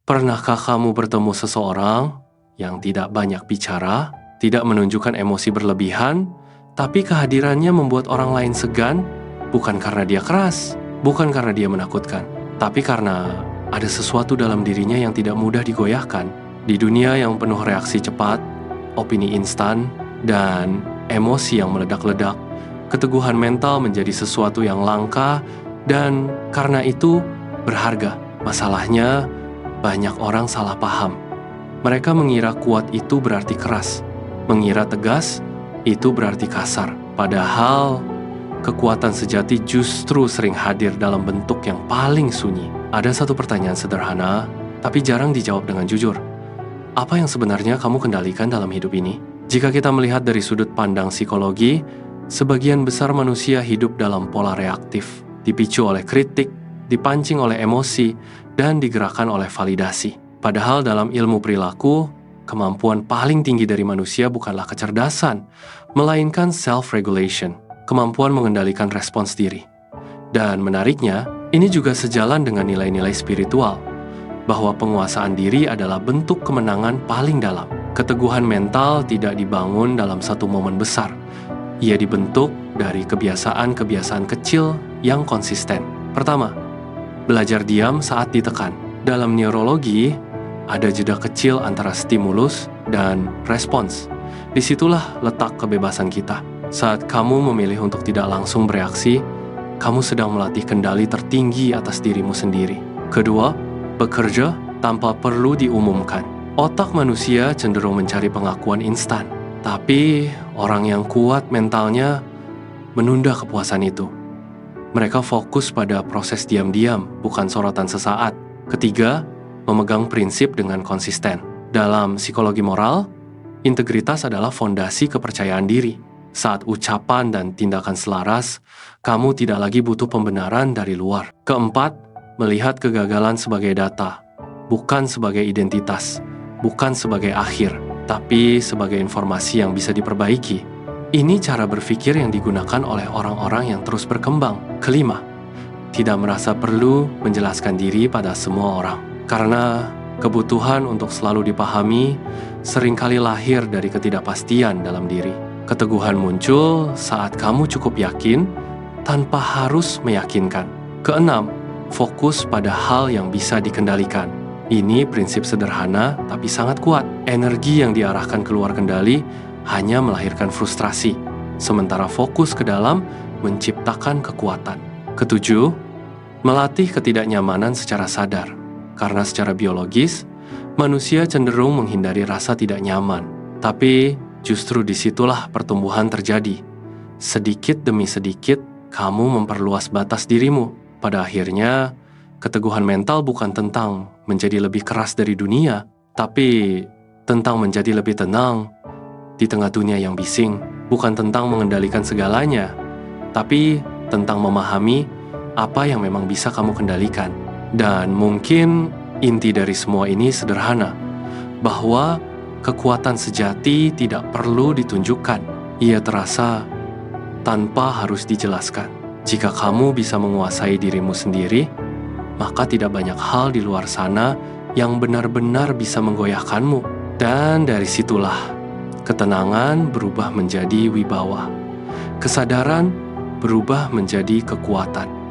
Pernahkah kamu bertemu seseorang yang tidak banyak bicara, tidak menunjukkan emosi berlebihan, tapi kehadirannya membuat orang lain segan, bukan karena dia keras, bukan karena dia menakutkan, tapi karena ada sesuatu dalam dirinya yang tidak mudah digoyahkan. Di dunia yang penuh reaksi cepat, opini instan, dan emosi yang meledak-ledak, keteguhan mental menjadi sesuatu yang langka dan karena itu berharga. Masalahnya, banyak orang salah paham. Mereka mengira kuat itu berarti keras, mengira tegas itu berarti kasar. Padahal, kekuatan sejati justru sering hadir dalam bentuk yang paling sunyi. Ada satu pertanyaan sederhana, tapi jarang dijawab dengan jujur. Apa yang sebenarnya kamu kendalikan dalam hidup ini? Jika kita melihat dari sudut pandang psikologi, sebagian besar manusia hidup dalam pola reaktif, dipicu oleh kritik, dipancing oleh emosi, dan digerakkan oleh validasi. Padahal dalam ilmu perilaku, kemampuan paling tinggi dari manusia bukanlah kecerdasan, melainkan self-regulation, kemampuan mengendalikan respons diri. Dan menariknya, ini juga sejalan dengan nilai-nilai spiritual, bahwa penguasaan diri adalah bentuk kemenangan paling dalam. Keteguhan mental tidak dibangun dalam satu momen besar. Ia dibentuk dari kebiasaan-kebiasaan kecil yang konsisten. Pertama, belajar diam saat ditekan. Dalam neurologi, ada jeda kecil antara stimulus dan respons. Disitulah letak kebebasan kita. Saat kamu memilih untuk tidak langsung bereaksi, kamu sedang melatih kendali tertinggi atas dirimu sendiri. Kedua, bekerja tanpa perlu diumumkan. Otak manusia cenderung mencari pengakuan instan, tapi orang yang kuat mentalnya menunda kepuasan itu. Mereka fokus pada proses diam-diam, bukan sorotan sesaat. Ketiga, memegang prinsip dengan konsisten. Dalam psikologi moral, integritas adalah fondasi kepercayaan diri. Saat ucapan dan tindakan selaras, kamu tidak lagi butuh pembenaran dari luar. Keempat, melihat kegagalan sebagai data, bukan sebagai identitas, bukan sebagai akhir, tapi sebagai informasi yang bisa diperbaiki. Ini cara berpikir yang digunakan oleh orang-orang yang terus berkembang. Kelima, tidak merasa perlu menjelaskan diri pada semua orang. Karena kebutuhan untuk selalu dipahami seringkali lahir dari ketidakpastian dalam diri. Keteguhan muncul saat kamu cukup yakin tanpa harus meyakinkan. Keenam, fokus pada hal yang bisa dikendalikan. Ini prinsip sederhana tapi sangat kuat. Energi yang diarahkan keluar kendali hanya melahirkan frustrasi, sementara fokus ke dalam menciptakan kekuatan. Ketujuh, melatih ketidaknyamanan secara sadar. Karena secara biologis, manusia cenderung menghindari rasa tidak nyaman. Tapi justru disitulah pertumbuhan terjadi. Sedikit demi sedikit, kamu memperluas batas dirimu. Pada akhirnya, keteguhan mental bukan tentang menjadi lebih keras dari dunia, tapi tentang menjadi lebih tenang di tengah dunia yang bising. Bukan tentang mengendalikan segalanya, tapi tentang memahami apa yang memang bisa kamu kendalikan. Dan mungkin inti dari semua ini sederhana, bahwa kekuatan sejati tidak perlu ditunjukkan. Ia terasa tanpa harus dijelaskan. Jika kamu bisa menguasai dirimu sendiri, maka tidak banyak hal di luar sana yang benar-benar bisa menggoyahkanmu. Dan dari situlah ketenangan berubah menjadi wibawa. Kesadaran berubah menjadi kekuatan.